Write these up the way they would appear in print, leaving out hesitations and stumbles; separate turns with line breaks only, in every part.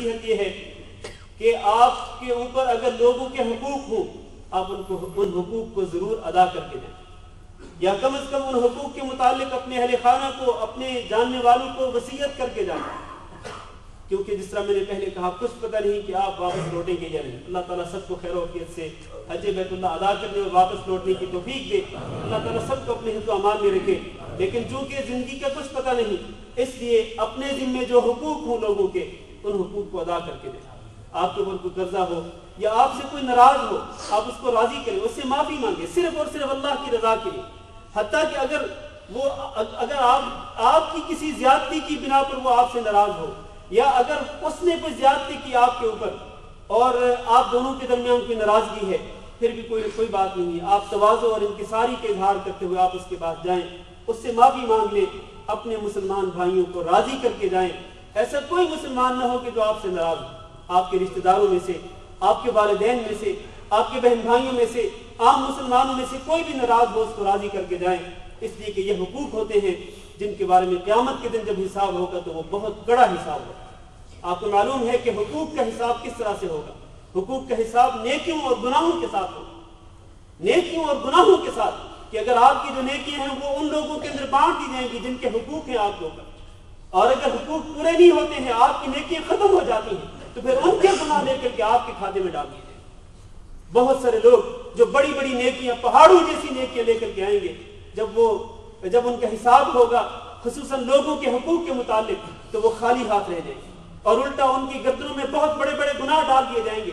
نصیحت یہ ہے کہ آپ کے اوپر اگر لوگوں کے حقوق ہوں آپ ان حقوق کو ضرور ادا کر کے دیں، یا کم از کم ان حقوق کے متعلق اپنے اہل خانہ کو، اپنے جاننے والوں کو وصیت کر کے جائیں، کیونکہ جس طرح میں نے پہلے کہا کچھ پتہ نہیں کہ آپ واپس لوٹیں گے یا نہیں۔ اللہ تعالیٰ سب کو خیر و عافیت سے حج بیت اللہ ادا کرنے اور واپس لوٹنے کی توفیق دے، اللہ تعالیٰ سب کو اپنے حفظ و امان میں رکھے۔ لیکن چونکہ زندگی کا کچھ پتہ نہیں، اس لیے اپنے ذمے جو حقوق ہوں لوگوں کے ان حقوق کو ادا کر کے دیں۔ آپ کے اوپر کوئی قرضہ ہو یا آپ سے کوئی ناراض ہو، آپ اس کو راضی کریں، اس سے معافی مانگیں، صرف اور صرف اللہ کی رضا کے لیے۔ حتیٰ کہ اگر آپ کی کسی زیادتی کی بنا پر وہ آپ سے ناراض ہو، یا اگر اس نے کوئی زیادتی کی آپ کے اوپر اور آپ دونوں کے درمیان کوئی ناراضگی ہے، پھر بھی کوئی بات نہیں ہے، آپ تواضع اور انکساری کے اظہار کرتے ہوئے آپ اس کے پاس جائیں، اس سے معافی مانگ لیں، اپنے مسلمان بھائیوں کو راضی کر کے جائیں۔ ایسا کوئی مسلمان نہ ہو کہ جو آپ سے ناراض ہو، آپ کے رشتہ داروں میں سے، آپ کے والدین میں سے، آپ کے بہن بھائیوں میں سے، عام مسلمانوں میں سے کوئی بھی ناراض ہو، اس کو راضی کر کے جائیں، اس لیے کہ یہ حقوق ہوتے ہیں جن کے بارے میں قیامت کے دن جب حساب ہوگا تو وہ بہت بڑا حساب ہوگا۔ آپ کو معلوم ہے کہ حقوق کا حساب کس طرح سے ہوگا؟ حقوق کا حساب نیکیوں اور گناہوں کے ساتھ ہوگا، نیکیوں اور گناہوں کے ساتھ، کہ اگر آپ کی جو نیکیاں ہیں وہ ان لوگوں کے اندر بانٹ دی جائیں گی جن کے حقوق ہیں آپ کے اوپر، اور اگر حقوق پورے نہیں ہوتے ہیں، آپ کی نیکیاں ختم ہو جاتی ہیں، تو پھر ان کے گناہ لے کر کے آپ کے کھاتے میں ڈال دیے جائیں گے۔ بہت سارے لوگ جو بڑی بڑی نیکیاں، پہاڑوں جیسی نیکیاں لے کر کے آئیں گے، جب ان کا حساب ہوگا خصوصاً لوگوں کے حقوق کے متعلق، تو وہ خالی ہاتھ رہ جائیں گے، اور الٹا ان کی گردنوں میں بہت بڑے بڑے گناہ ڈال دیے جائیں گے،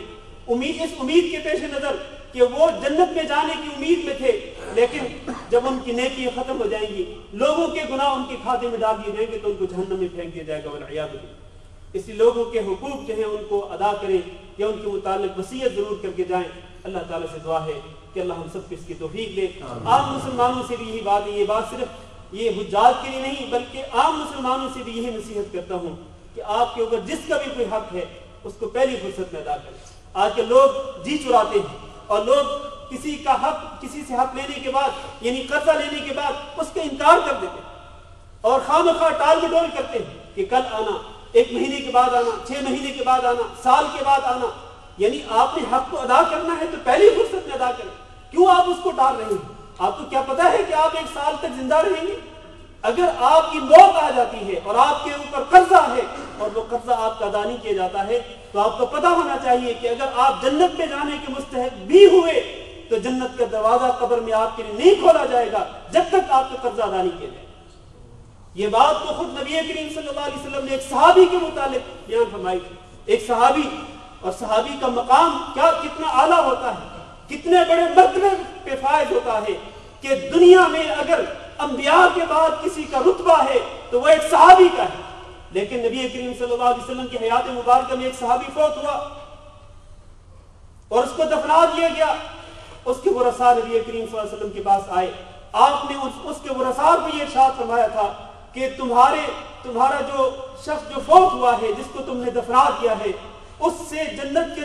اس امید کے پیش نظر کہ وہ جنت میں جانے کی امید میں تھے، لیکن جب ان کی نیکیاں ختم ہو جائیں گی، لوگوں کے گناہ ان کے کھاتے میں ڈال دیے جائیں گے، تو ان کو جہنم میں پھینک دیا جائے گا والعیاذ باللہ۔ اس لیے لوگوں کے حقوق جو ہیں ان کو ادا کریں، یا ان کے متعلق وصیت ضرور کر کے جائیں۔ اللہ تعالیٰ سے دعا ہے کہ اللہ ہم سب کو اس کی توفیق دے۔ عام مسلمانوں سے بھی یہی بات ہے، یہ بات صرف یہ حجاج کے لیے نہیں بلکہ عام مسلمانوں سے بھی یہی نصیحت کرتا ہوں کہ آپ کے اوپر جس کا بھی کوئی حق ہے اس کو پہلی فرصت میں ادا کریں۔ آج کے لوگ جی چراتے ہیں، اور لوگ کسی کا حق، کسی سے حق لینے کے بعد، یعنی قرضہ لینے کے بعد اس کا انکار کر دیتے ہیں، اور خواہ مخواہ ٹال مٹول کرتے ہیں کہ کل آنا، 1 مہینے کے بعد آنا، 6 مہینے کے بعد آنا، سال کے بعد آنا۔ یعنی آپ نے حق کو ادا کرنا ہے تو پہلی فرصت میں ادا کریں، کیوں آپ اس کو ٹال رہے ہیں؟ آپ کو کیا پتا ہے کہ آپ 1 سال تک زندہ رہیں گے؟ اگر آپ کی موت آ جاتی ہے اور آپ کے اوپر قرضہ ہے اور وہ قرضہ آپ کا ادا نہیں کیا جاتا ہے، تو آپ کو پتا ہونا چاہیے کہ اگر آپ جنت میں جانے کے مستحق بھی ہوئے تو جنت کا دروازہ قبر میں آپ کے لیے نہیں کھولا جائے گا جب تک آپ کا قرضہ ادا نہیں کیا جائے گا۔ یہ بات تو خود نبی کریم صلی اللہ علیہ وسلم نے ایک صحابی کے متعلق بیان فرمائی تھی۔ ایک صحابی، اور صحابی کا مقام کتنا اعلیٰ ہوتا ہے، کتنے بڑے مرتبے پہ فائز ہوتا ہے کہ دنیا میں اگر انبیاء کے بعد کسی کا رتبہ ہے تو وہ ایک صحابی کا ہے۔ لیکن نبی کریم صلی اللہ علیہ وسلم کی حیات مبارکہ میں ایک صحابی فوت ہوا اور اس کو دفنا دیا گیا۔ اس کے ورثاء نبی کریم صلی اللہ علیہ وسلم کے پاس آئے، آپ نے اس کے ورثاء کو یہ ارشاد فرمایا تھا کہ تمہارا جو شخص جو فوت ہوا ہے، جس کو تم نے دفنا دیا ہے، اس سے جنت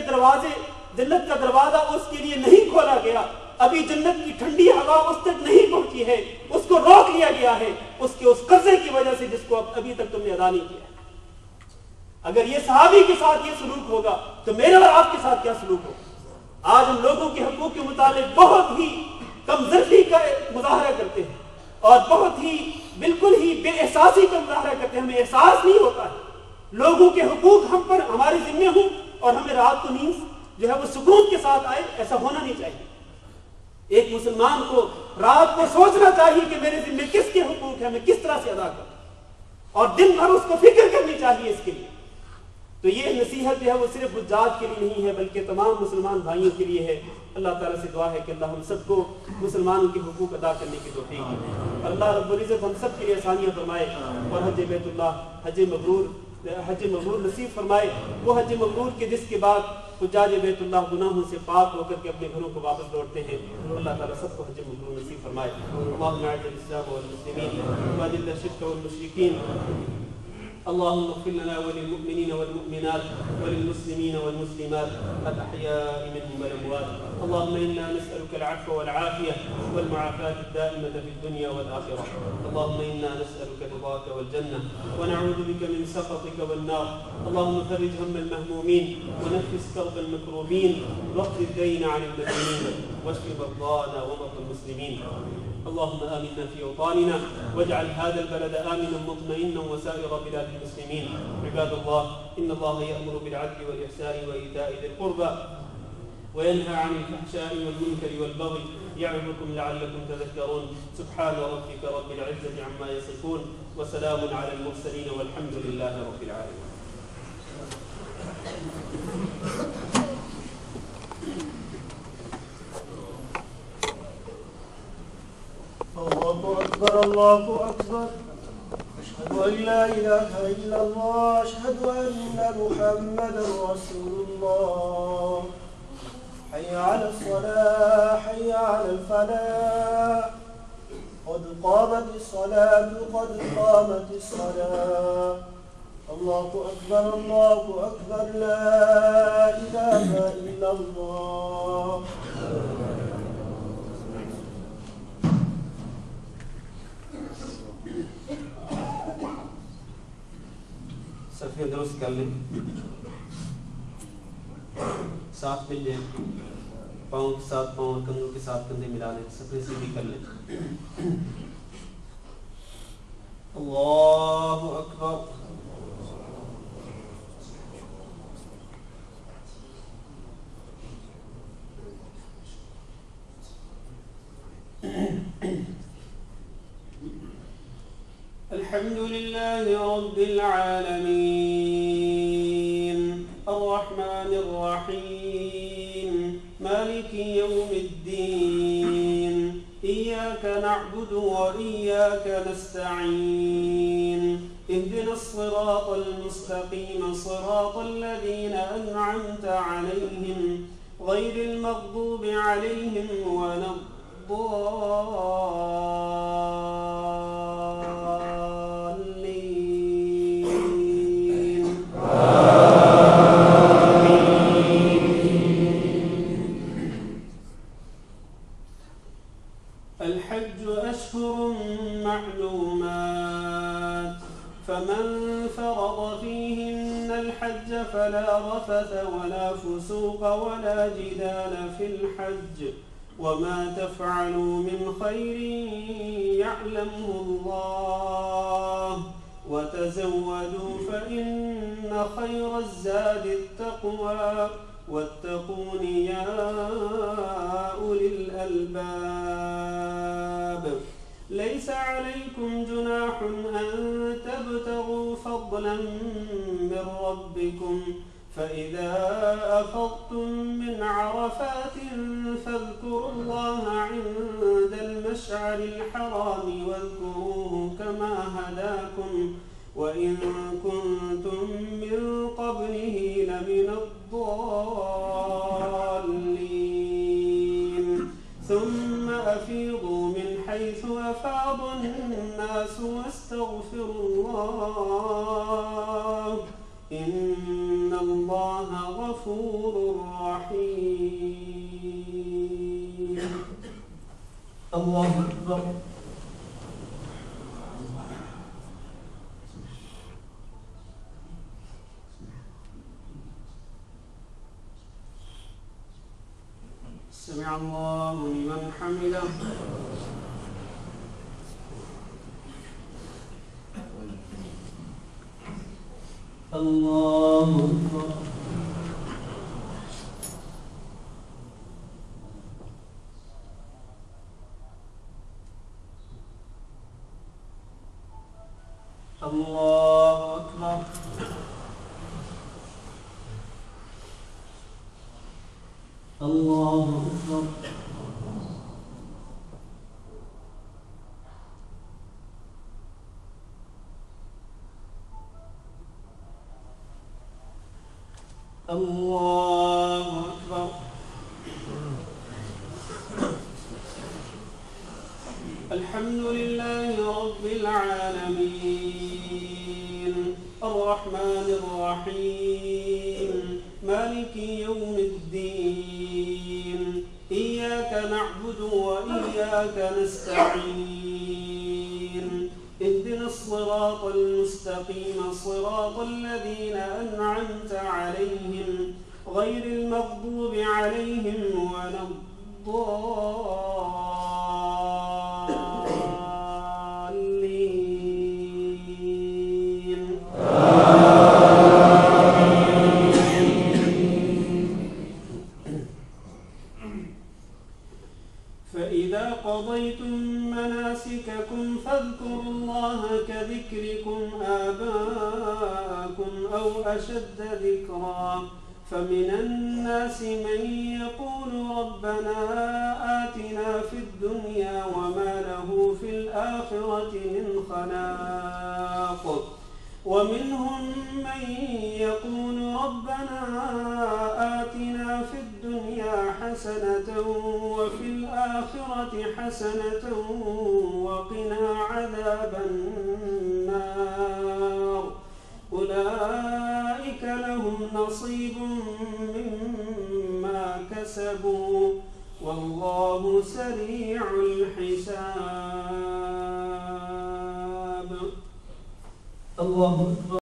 کا دروازہ اس کے لیے نہیں کھولا گیا، ابھی جنت کی ٹھنڈی ہوا اس تک نہیں پہنچی ہے، اس کو روک لیا گیا ہے اس قرضے کی وجہ سے جس کو ابھی تک تم نے ادا نہیں کیا۔ اگر یہ صحابی کے ساتھ یہ سلوک ہوگا تو میرے اور آپ کے ساتھ کیا سلوک ہوگا؟ آج ہم لوگوں کے حقوق کے متعلق بہت ہی کمزوری کا مظاہرہ کرتے ہیں، اور بہت ہی بالکل ہی بے احساسی کا مظاہرہ کرتے ہیں۔ ہمیں احساس نہیں ہوتا ہے لوگوں کے حقوق ہم پر ہمارے ذمہ ہوں اور ہمیں رات کو نیند جو ہے وہ سکون کے ساتھ آئے، ایسا ہونا نہیں چاہیے۔ ایک مسلمان کو رات کو سوچنا چاہیے کہ میرے ذمہ کس کے حقوق ہیں، میں کس طرح سے ادا کروں، اور دن بھر اس کو فکر کرنی چاہیے اس کے لیے۔ تو یہ نصیحت جو ہے وہ صرف حجاج کے لیے نہیں ہے بلکہ تمام مسلمان بھائیوں کے لیے ہے۔ اللہ تعالیٰ سے دعا ہے کہ اللہ ہم سب کو مسلمانوں کے حقوق ادا کرنے کی توفیق دے، اللہ رب العزت ہم سب کے لیے آسانیاں فرمائے، اور حج بیت اللہ حج مبرور نصیب فرمائے، وہ حج مبرور کے جس کے بعد حجاج بیت اللہ گناہوں سے پاک ہو کر کے اپنے گھروں کو واپس لوٹتے ہیں۔ اللہ تعالیٰ سب کو حج مبرور نصیب فرمائے۔ اللہم اعز الاسلام والمسلمین واذل الشرک والمشرکین اللهم اغفر لنا وللمؤمنين والمؤمنات وللمسلمين والمسلمات الأحياء منهم والأموات. اللهم إنا نسألك العفو والعافية والمعافاة الدائمة في الدنيا والآخرة. اللهم إنا نسألك رضاك والجنة ونعوذ بك من سخطك والنار. اللهم فرج هم المهمومين ونفس كرب المكروبين واقض الدين عن المدينين واشف مرضانا ومرضى المسلمين. اللهم آمنا في أوطاننا واجعل هذا البلد آمنا مطمئنا وسائر بلاد المسلمين. عباد الله، إن الله يأمر بالعدل والإحسان وإيتاء ذي القربى وينهى عن الفحشاء والمنكر والبغي يعظكم لعلكم تذكرون. سبحان ربك رب العزة عما يصفون وسلام على المرسلين والحمد لله رب العالمين.
الله أكبر الله أكبر. أشهد أن لا إله إلا الله. أشهد أن محمدا رسول الله. حي على الصلاة حي على الفلاح. قد قامت الصلاة قد قامت الصلاة. الله أكبر الله أكبر. لا إله إلا الله.
صفیں درست کر لیں، ساتھ مل جائیں، پاؤں کے ساتھ پاؤں اور کندھوں کے ساتھ کندھے ملا لیں، صفیں سیدھی کر لیں. اللہ اکبر. الحمد لله رب العالمين الرحمن الرحيم مالك يوم الدين إياك نعبد وإياك نستعين اهدنا الصراط المستقيم صراط الذين أنعمت عليهم غير المغضوب عليهم ولا الحج أشهر معلومات فمن فرض فيهن الحج فلا رفث ولا فسوق ولا جدال في الحج وما تفعلوا من خير يعلمه الله وتزودوا فإن خير الزاد التقوى واتقون يا أولي الألباب. ليس عليكم جناح أن تبتغوا فضلا من ربكم فإذا أفضتم من عرفات فاذكروا الله عند المشعر الحرام واذكروه كما هداكم وإن كنتم من قبله لمن الضالين. ثم أفيضوا من حيث أفاض الناس واستغفروا الله إن الله غفور رحيم. الله أكبر. سمع الله لمن حمده. الله أكبر. الله أكبر. الله أكبر. الله أكبر. الحمد لله رب العالمين
الرحيم مالك يوم الدين إياك نعبد وإياك نستعين اهدنا الصراط المستقيم صراط الذين أنعمت عليهم غير المغضوب عليهم ولا الضالين. فإذا قضيتم مناسككم فاذكروا الله كذكركم آباءكم أو أشد ذكرا فمن الناس من يقول ربنا آتنا في الدنيا وما له في الآخرة من خلاق ومنهم من يقول ربنا آتنا في الدنيا حسنة وفي الآخرة حسنة وقنا عذاب النار أولئك لهم نصيب مما كسبوا والله سريع الحساب. الله أكبر.